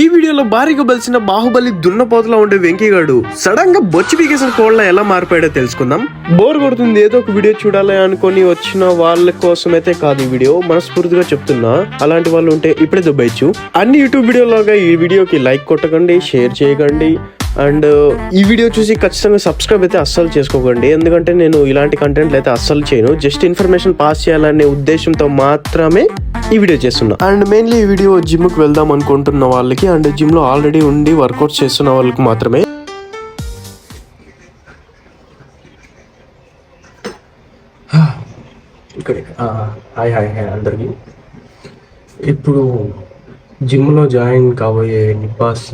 ఈ వీడియోలో భారీగా బలిసిన బాహుబలి దున్నపోతలా ఉండే వెంకీగాడు సడన్ గా బొచ్చి పీకేసిన కోళ్ళ ఎలా మారిపోయాడో తెలుసుకుందాం. బోర్ కొడుతుంది ఏదో ఒక వీడియో చూడాలి అనుకుని వచ్చిన వాళ్ళ కోసమైతే కాదు ఈ వీడియో, మనస్ఫూర్తిగా చెప్తున్నా. అలాంటి వాళ్ళు ఉంటే ఇప్పుడే దుబ్బైచ్చు. అన్ని యూట్యూబ్ వీడియోలాగా ఈ వీడియోకి లైక్ కొట్టకండి, షేర్ చేయకండి, అండ్ ఈ వీడియో చూసి ఖచ్చితంగా సబ్స్క్రైబ్ అయితే అస్సలు చేసుకోకండి. ఎందుకంటే నేను ఇలాంటి కంటెంట్లు అయితే అస్సలు చేయను. జస్ట్ ఇన్ఫర్మేషన్ పాస్ చేయాలనే ఉద్దేశంతో మాత్రమే ఈ వీడియో చేస్తున్నా. అండ్ మెయిన్లీ ఈ వీడియో జిమ్కి వెళ్దాం అనుకుంటున్న వాళ్ళకి అండ్ జిమ్ లో ఆల్రెడీ ఉండి వర్కౌట్స్ చేస్తున్న వాళ్ళకి మాత్రమే. హాయ్ హాయ్ హాయ్ అందరికి. ఇప్పుడు జిమ్లో జాయిన్ కాబోయే నిబ్బాస్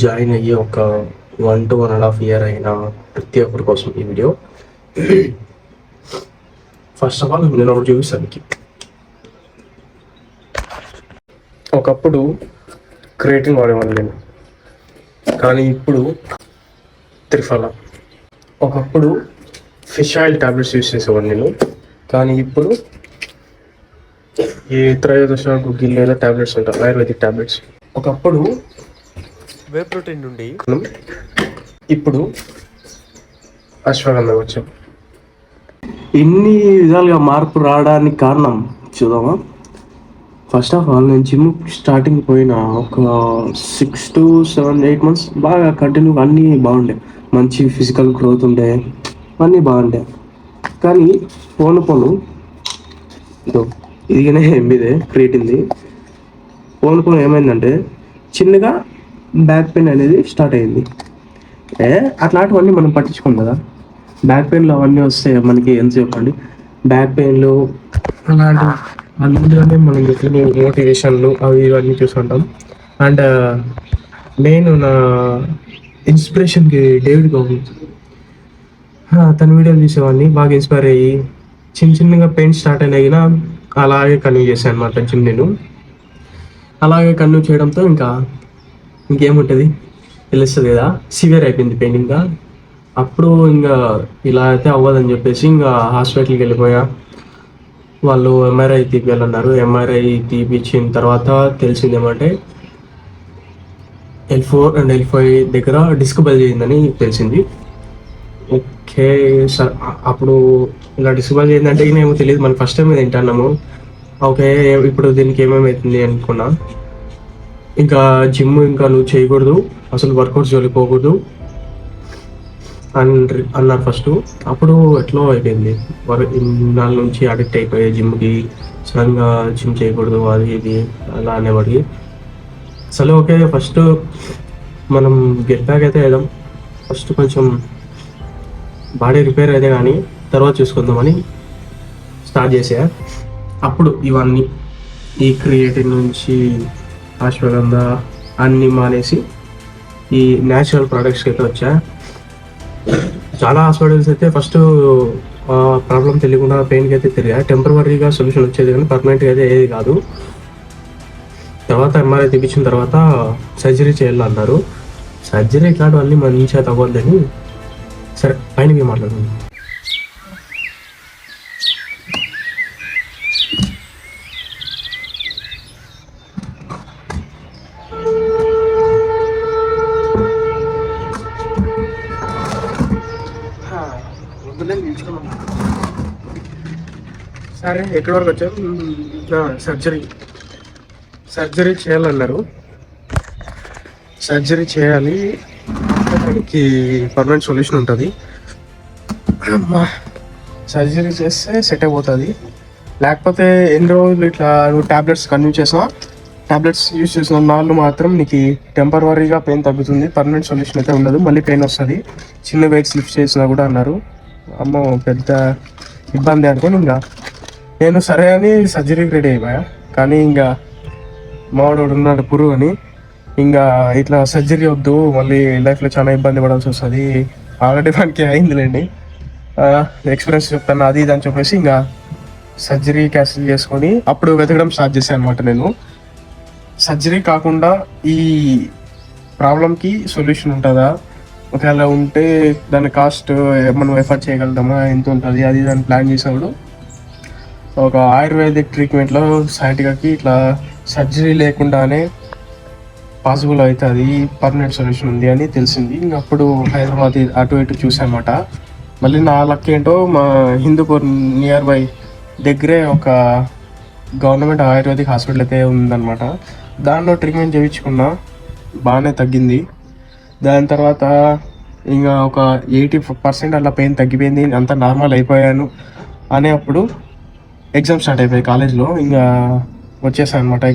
జాయిన్ అయ్యి ఒక 1 to 1.5 year అయిన ప్రతి ఒక్కరి కోసం ఈ వీడియో. ఫస్ట్ ఆఫ్ ఆల్ నేను ఒకటి చూపిస్తాను. ఒకప్పుడు క్రియేటిన్ వాడేవాడిని నేను, కానీ ఇప్పుడు త్రిఫల. ఒకప్పుడు ఫిష్ ఆయిల్ టాబ్లెట్స్ యూజ్ చేసేవాడిని నేను, కానీ ఇప్పుడు ఈ త్రయోదశ గుగ్గిల్ లేదా టాబ్లెట్స్ ఉంటాయి, ఆయుర్వేదిక్ టాబ్లెట్స్. ఒకప్పుడు వే ప్రోటీన్ నుండి ఇప్పుడు అశ్వగంధ వచ్చాం. ఇన్ని విధాలుగా మార్పు రావడానికి కారణం చూద్దామా. ఫస్ట్ ఆఫ్ ఆల్ నేను జిమ్ స్టార్టింగ్ పోయిన ఒక 6 to 7, 8 months బాగా కంటిన్యూగా అన్నీ బాగుండే, మంచి ఫిజికల్ గ్రోత్ ఉండే, అన్నీ బాగుండే. కానీ పోను ఇదిగానే మీదే క్రియేటింది. పోను ఏమైందంటే చిన్నగా బ్యాక్ పెయిన్ అనేది స్టార్ట్ అయింది. అట్లాంటివన్నీ మనం పట్టించుకోం కదా. బ్యాక్ పెయిన్లో అవన్నీ వస్తే మనకి ఎంత చెప్పండి. బ్యాక్ పెయిన్లు అలాంటి అందులోనే మనం మోటివేషన్లు అవి ఇవన్నీ చూస్తుంటాం. అండ్ నేను నా ఇన్స్పిరేషన్కి డేవిడ్ గోగిన్స్, తన వీడియోలు చూసేవాడిని, బాగా ఇన్స్పైర్ అయ్యి చిన్నగా పెయిన్ స్టార్ట్ అయినా అలాగే కంటిన్యూ చేశాను అనమాట జిమ్. నేను అలాగే కంటిన్యూ చేయడంతో ఇంకేముంటుంది తెలుస్తుంది కదా, సివియర్ అయిపోయింది పెయిన్. అప్పుడు ఇలా అయితే అవ్వదని చెప్పేసి హాస్పిటల్కి వెళ్ళిపోయా. వాళ్ళు ఎంఆర్ఐ తీపియాలన్నారు. ఎంఆర్ఐ తీపిచ్చిన తర్వాత తెలిసింది ఏమంటే L4 and L5 దగ్గర డిస్క్ బల్జ్ అయిందని తెలిసింది. ఓకే సార్, అప్పుడు ఇలా డిస్క్ బల్జ్ అయిందంటే ఏమో తెలియదు, మనకి ఫస్ట్ టైం తింటున్నాము. ఓకే ఇప్పుడు దీనికి ఏమేమవుతుంది అనుకున్నా. జిమ్ నువ్వు చేయకూడదు, అసలు వర్కౌట్స్ జోలికి పోకూడదు అన్నారు ఫస్ట్. అప్పుడు ఎట్లా అయిపోయింది, నాలుగు నుంచి అడిక్ట్ అయిపోయే జిమ్కి. సడన్గా జిమ్ చేయకూడదు అది ఇది అలా అనేవాడికి. అసలు ఓకే ఫస్ట్ మనం గెట్ బ్యాక్ అయితే వేద్దాం, ఫస్ట్ కొంచెం బాడీ రిపేర్ అయితే కానీ తర్వాత చూసుకుందామని స్టార్ట్ చేసా. అప్పుడు ఇవన్నీ ఈ క్రియేటిన్ నుంచి అశ్వగంధ అన్నీ మానేసి ఈ న్యాచురల్ ప్రోడక్ట్స్కి అయితే వచ్చా. చాలా హాస్పిటల్స్ అయితే ఫస్ట్ ప్రాబ్లం తెలియకుండా పెయిన్కి అయితే తిరిగా, టెంపరీగా సొల్యూషన్ వచ్చేది కానీ పర్మనెంట్గా అయితే ఏది కాదు. తర్వాత ఎంఆర్ఐ తెప్పించిన తర్వాత సర్జరీ చేయాలన్నారు. సర్జరీ ఇట్లాంటివన్నీ మంచిగా తగ్గొద్దని సరే పైన మాట్లాడుతుంది. సరే ఎక్కడి వరకు వచ్చాం. సర్జరీ చేయాలన్నారు. సర్జరీ చేయాలి, దానికి పర్మనెంట్ సొల్యూషన్ ఉంటుంది. సర్జరీ చేస్తే సెట్ అయిపోతుంది. లేకపోతే ఎన్ని రోజులు ఇట్లా నువ్వు టాబ్లెట్స్ కంటిన్యూ చేసినా, టాబ్లెట్స్ యూజ్ చేసిన నాళ్ళు మాత్రం నీకు టెంపరీగా పెయిన్ తగ్గుతుంది, పర్మనెంట్ సొల్యూషన్ అయితే ఉండదు, మళ్ళీ పెయిన్ వస్తుంది. చిన్న వెయిట్స్ లిఫ్ట్ చేసినా కూడా అన్నారు. అమ్మో పెద్ద ఇబ్బంది అనుకోని నేను సరే అని సర్జరీకి రెడీ అయిపోయా. కానీ మావాడు ఉన్నాడు పురుగు అని, ఇట్లా సర్జరీ వద్దు, మళ్ళీ లైఫ్లో చాలా ఇబ్బంది పడాల్సి వస్తుంది, ఆల్రెడీ మనకి అయిందిలేండి, ఎక్స్పీరియన్స్ చెప్తాను అది ఇది అని చెప్పేసి సర్జరీ క్యాన్సిల్ చేసుకొని అప్పుడు వెతకడం స్టార్ట్ చేశాను అనమాట. నేను సర్జరీ కాకుండా ఈ ప్రాబ్లంకి సొల్యూషన్ ఉంటుందా, ఒకవేళ ఉంటే దాని కాస్ట్ మనం ఎఫర్ట్ చేయగలుగుతామా, ఎంత ఉంటుంది అది దాన్ని ప్లాన్ చేసినప్పుడు ఒక ఆయుర్వేదిక్ ట్రీట్మెంట్లో సైంటిఫిక్గా ఇట్లా సర్జరీ లేకుండానే పాసిబుల్ అవుతుంది, పర్మనెంట్ సొల్యూషన్ ఉంది అని తెలిసింది. ఇంక అప్పుడు హైదరాబాద్ అటు ఇటు చూసానమాట. మళ్ళీ నా లక్ ఏంటో మా హిందూపూర్ నియర్ బై దగ్గరే ఒక గవర్నమెంట్ ఆయుర్వేదిక్ హాస్పిటల్ అయితే ఉందన్నమాట. దాంట్లో ట్రీట్మెంట్ చేయించుకున్నా, బాగానే తగ్గింది. దాని తర్వాత ఇంకా ఒక 80% అలా పెయిన్ తగ్గిపోయింది, అంతా నార్మల్ అయిపోయాను అనే అప్పుడు ఎగ్జామ్ స్టార్ట్ అయిపోయాయి కాలేజ్లో. ఇంకా వచ్చేసాను అనమాట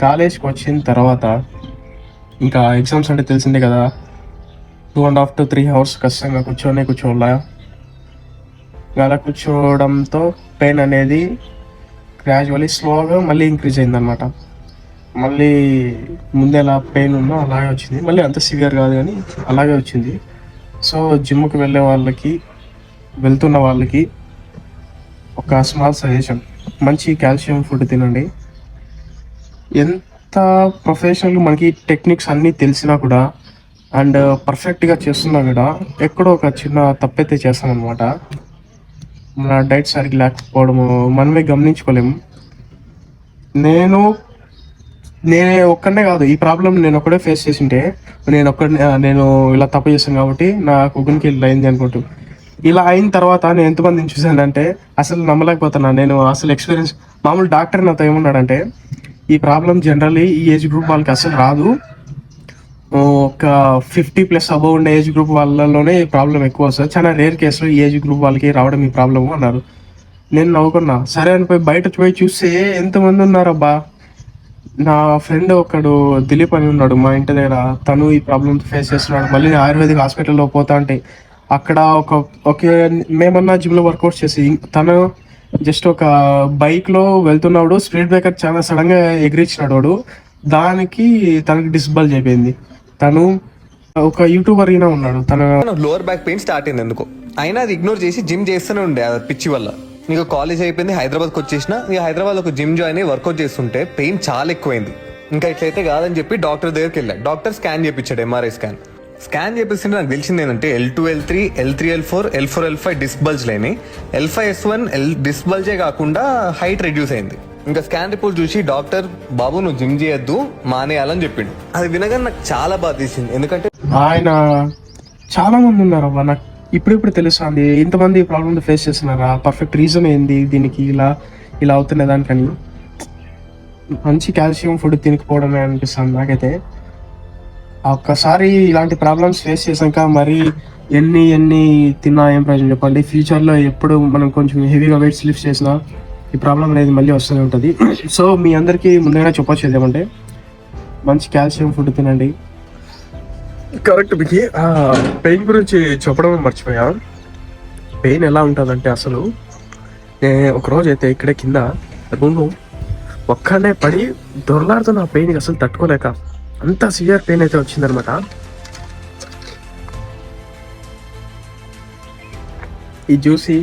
కాలేజ్కి వచ్చిన తర్వాత ఇంకా ఎగ్జామ్స్ అంటే తెలిసిందే కదా, 2.5 to 3 hours కష్టంగా కూర్చోవాలా. అలా కూర్చోవడంతో పెయిన్ అనేది గ్రాడ్యువల్లీ స్లోగా మళ్ళీ ఇంక్రీజ్ అయిందనమాట. మళ్ళీ ముందు ఎలా పెయిన్ ఉందో అలాగే వచ్చింది, మళ్ళీ అంత సివియర్ కాదు కానీ అలాగే వచ్చింది. సో జిమ్కి వెళ్తున్న వాళ్ళకి ఒక స్మాల్ సజెషన్, మంచి కాల్షియం ఫుడ్ తినండి. ఎంత ప్రొఫెషనల్ మనకి టెక్నిక్స్ అన్నీ తెలిసినా కూడా అండ్ పర్ఫెక్ట్గా చేస్తున్నా కూడా ఎక్కడో ఒక చిన్న తప్పైతే చేస్తామన్నమాట. మన డైట్ సరిగ్గా లేకపోవడము మనమే గమనించుకోలేము. నేను ఒక్కడే కాదు, ఈ ప్రాబ్లం నేను ఒక్కడే ఫేస్ చేసింటే నేను ఇలా తప్పు చేశాను కాబట్టి నా కుగ్గునికి ఇలా అయింది అనుకుంటూ. ఇలా అయిన తర్వాత నేను ఎంతమందిని చూశానంటే అసలు నమ్మలేకపోతున్నా. నేను అసలు ఎక్స్పీరియన్స్, మామూలు డాక్టర్ నాతో ఏమన్నాడంటే ఈ ప్రాబ్లం జనరల్లీ ఈ ఏజ్ గ్రూప్ వాళ్ళకి అసలు రాదు, ఒక 50+ అబవ్ ఉండే ఏజ్ గ్రూప్ వాళ్ళలోనే ఈ ప్రాబ్లం ఎక్కువ వస్తుంది, చాలా రేర్ కేసులో ఈ ఏజ్ గ్రూప్ వాళ్ళకి రావడం ఈ ప్రాబ్లము అన్నారు. నేను నవ్వుకున్నా. సరే అనిపోయి బయట చూస్తే ఎంతమంది ఉన్నారబ్బా. నా ఫ్రెండ్ ఒకడు దిలీప్ అని ఉన్నాడు మా ఇంటి దగ్గర, తను ఈ ప్రాబ్లమ్ ఫేస్ చేస్తున్నాడు. మళ్ళీ ఆయుర్వేదిక్ హాస్పిటల్లో పోతా అంటే అక్కడ మేమన్నా జిమ్లో వర్కౌట్ చేసి తను జస్ట్ ఒక బైక్లో వెళ్తున్నాడు, స్పీడ్ బ్రేకర్ చాలా సడన్గా ఎగిరించినాడు వాడు, దానికి తనకి డిస్బల్జ్ అయిపోయింది. తను ఒక యూట్యూబర్ అయినా ఉన్నాడు. తన లోవర్ బ్యాక్ పెయిన్ స్టార్ట్ అయింది ఎందుకో, అయినా అది ఇగ్నోర్ చేసి జిమ్ చేస్తూనే ఉండే పిచ్చి వల్ల. నీకు కాలేజ్ అయిపోయింది, హైదరాబాద్కి వచ్చేసిన, ఇక హైదరాబాద్ ఒక జిమ్ జాయిన్ అయ్యి వర్కౌట్ చేస్తుంటే పెయిన్ చాలా ఎక్కువైంది. ఇంకా ఇట్లయితే కాదని చెప్పి డాక్టర్ దగ్గరికి వెళ్ళా. డాక్టర్ స్కాన్ చేయించాడు, ఎంఆర్ఐ స్కాన్ చేపిస్తుంటే నాకు తెలిసింది ఏంటంటే L2 L3 L3 L4 L4 L5 disc bulge లేని, L5 S1 డిస్క్ బల్జే కాకుండా హైట్ రెడ్యూస్ అయింది. ఇంకా స్కాన్ రిపోర్ట్ చూసి డాక్టర్ బాబు నువ్వు జిమ్ చేయొద్దు, మానేయాలని చెప్పిండు. అది వినగానే నాకు చాలా బాధ తీసింది, ఎందుకంటే ఆయన చాలా మంది ఉన్నారు అవ్వ, నాకు ఇప్పుడు తెలుస్తుంది ఇంతమంది ప్రాబ్లమ్ ఫేస్ చేస్తున్నారా, పర్ఫెక్ట్ రీజన్ ఏంది దీనికి ఇలా అవుతున్న దానికని. మంచి కాల్షియం ఫుడ్ తినకపోవడమే అనిపిస్తుంది నాకైతే. ఒక్కసారి ఇలాంటి ప్రాబ్లమ్స్ ఫేస్ చేసాక మరి ఎన్ని తిన్నా ఏం ప్రయోజనం చెప్పండి. ఫ్యూచర్లో ఎప్పుడు మనం కొంచెం హెవీగా వెయిట్స్ లిఫ్ట్ చేసినా ఈ ప్రాబ్లం అనేది మళ్ళీ వస్తూనే ఉంటుంది. సో మీ అందరికీ ముందుగా చెప్పొచ్చేది ఏమంటే మంచి కాల్షియం ఫుడ్ తినండి. కరెక్ట్ మీకు పెయిన్ గురించి చెప్పడం మర్చిపోయా. పెయిన్ ఎలా ఉంటుందంటే అసలు నేను ఒకరోజు అయితే ఇక్కడే కింద రూమ్ ఒక్కడే పడి దొరలాడుతున్న ఆ పెయిన్ అసలు తట్టుకోలేక అంత సివియర్ పెయిన్ అయితే వచ్చిందనమాట. ఈ జ్యూసి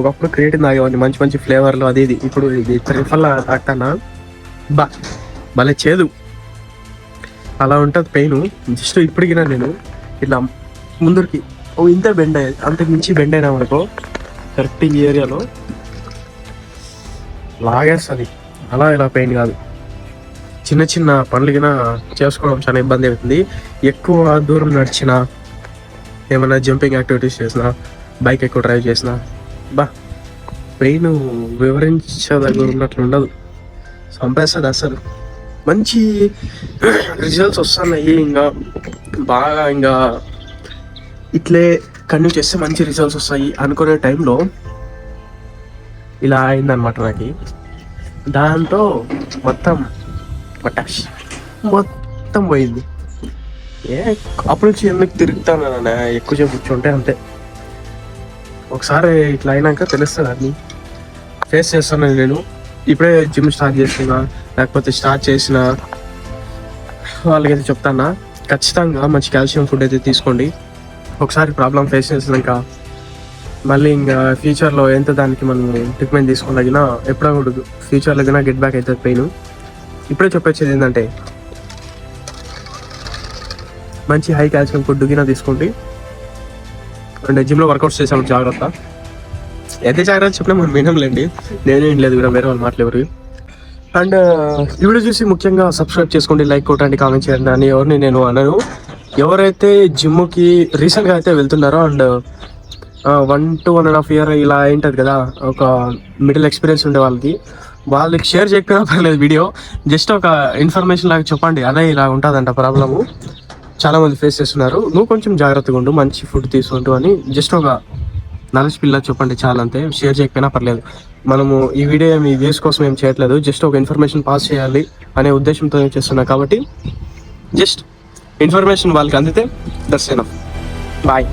ఒకప్పుడు క్రియేటివ్ తాగేవాడిని, మంచి ఫ్లేవర్లు అది ఇది. ఇప్పుడు ఇది త్రిఫల్ తాగుతానా, భలే చేదు, అలా ఉంటుంది పెయిన్. జస్ట్ ఇప్పటికినా నేను ఇట్లా ముందరికి ఇంత బెండ్ అయ్యేది, అంతకు మించి బెండ్ అయినా అనుకో కరెక్ట్ ఈ ఏరియాలో లాగేస్తుంది. అలా ఇలా పెయిన్ కాదు, చిన్న పనులకినా చేసుకోవడం చాలా ఇబ్బంది అవుతుంది. ఎక్కువ దూరం నడిచినా, ఏమైనా జంపింగ్ యాక్టివిటీస్ చేసినా, బైక్ ఎక్కువ డ్రైవ్ చేసినా పెయిన్ వివరించదగ్గర ఉన్నట్లు ఉండదు, చంపేస్తుంది అసలు. మంచి రిజల్ట్స్ వస్తున్నాయి, ఇంకా ఇట్లే కంటిన్యూ చేస్తే మంచి రిజల్ట్స్ వస్తాయి అనుకునే టైంలో ఇలా అయిందనమాట నాకు. దాంతో మొత్తం పోయింది. అప్పటి నుంచి ఎందుకు తిరుగుతాను ఎక్కువ కూర్చుంటే అంతే. ఒకసారి ఇట్లా అయినాక తెలుస్తుంది, అన్ని ఫేస్ చేస్తాను నేను. ఇప్పుడే జిమ్ స్టార్ట్ చేస్తున్నా, లేకపోతే స్టార్ట్ చేసిన వాళ్ళకైతే చెప్తానా, ఖచ్చితంగా మంచి కాల్షియం ఫుడ్ అయితే తీసుకోండి. ఒకసారి ప్రాబ్లం ఫేస్ చేసినాక మళ్ళీ ఇంకా ఫ్యూచర్లో ఎంత దానికి మనం ట్రీట్మెంట్ తీసుకున్నా ఎప్పుడో కూడా ఫ్యూచర్లో అయినా గెట్ బ్యాక్ అవుతుంది పెయిన్. ఇప్పుడే చెప్పొచ్చేది ఏంటంటే మంచి హై కాల్షియం ఫుడ్ కింద తీసుకోండి. అండ్ జిమ్లో వర్కౌట్స్ చేసాము, జాగ్రత్త. ఎంత జాగ్రత్త చెప్పినా మనం వినలేండి, నేనే లేదు కూడా వేరే వాళ్ళు మాట్లాడేవారు. అండ్ ఈ వీడియో చూసి ముఖ్యంగా సబ్స్క్రైబ్ చేసుకోండి, లైక్ కొట్టండి, కామెంట్ చేయండి అని ఎవరిని నేను అనను. ఎవరైతే జిమ్కి రీసెంట్గా అయితే వెళ్తున్నారో అండ్ 1 to 1.5 year ఇలా ఉంటుంది కదా, ఒక మిడిల్ ఎక్స్పీరియన్స్ ఉండే వాళ్ళకి షేర్ చేయకపోయినా పర్లేదు వీడియో, జస్ట్ ఒక ఇన్ఫర్మేషన్ లాగా చెప్పండి, అదే ఇలా ఉంటుందంట ప్రాబ్లము, చాలా మంది ఫేస్ చేస్తున్నారు, నువ్వు కొంచెం జాగ్రత్తగా ఉండు, మంచి ఫుడ్ తీసుకుంటూ అని జస్ట్ ఒక నాలెడ్జ్ పిల్ల చెప్పండి, చాలా అంతే. షేర్ చేయకపోయినా పర్లేదు. మనము ఈ వీడియో మీ వ్యూస్ కోసం ఏం చేయట్లేదు, జస్ట్ ఒక ఇన్ఫర్మేషన్ పాస్ చేయాలి అనే ఉద్దేశంతో చేస్తున్నా కాబట్టి జస్ట్ ఇన్ఫర్మేషన్ వాళ్ళకి అందితే దట్స్ ఎనఫ్. బాయ్.